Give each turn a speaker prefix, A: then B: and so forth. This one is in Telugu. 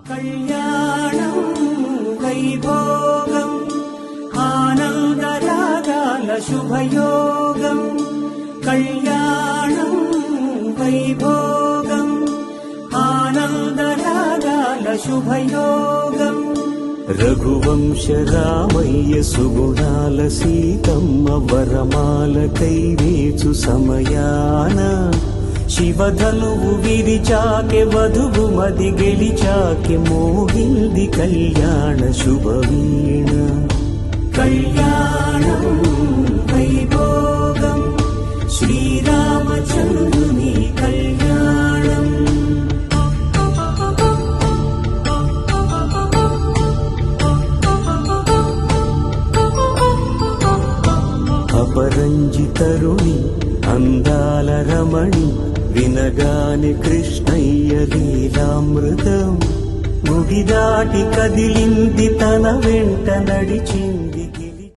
A: కళ్యాణం వైభోగం ఆనందరాగాల శుభయోగం. కళ్యాణం వైభోగం ఆనందరాగాల శుభయోగం. రఘువంశ రామయ్య సుగుణాల సీతమ్మ వరమాల కైవేచు సమయాన శివధనువు విరిచాకె వధువు మది గెలిచాకె మోగింది కళ్యాణ శుభవీణ. కళ్యాణం వైభోగం శ్రీరామచంద్రుని కళ్యాణం. అపరంజి తరుణి అందాల రమణి వినగాని కృష్ణయ్య లీలామృతం. గుడి దాటి కదిలింది తన వెంట నడిచింది.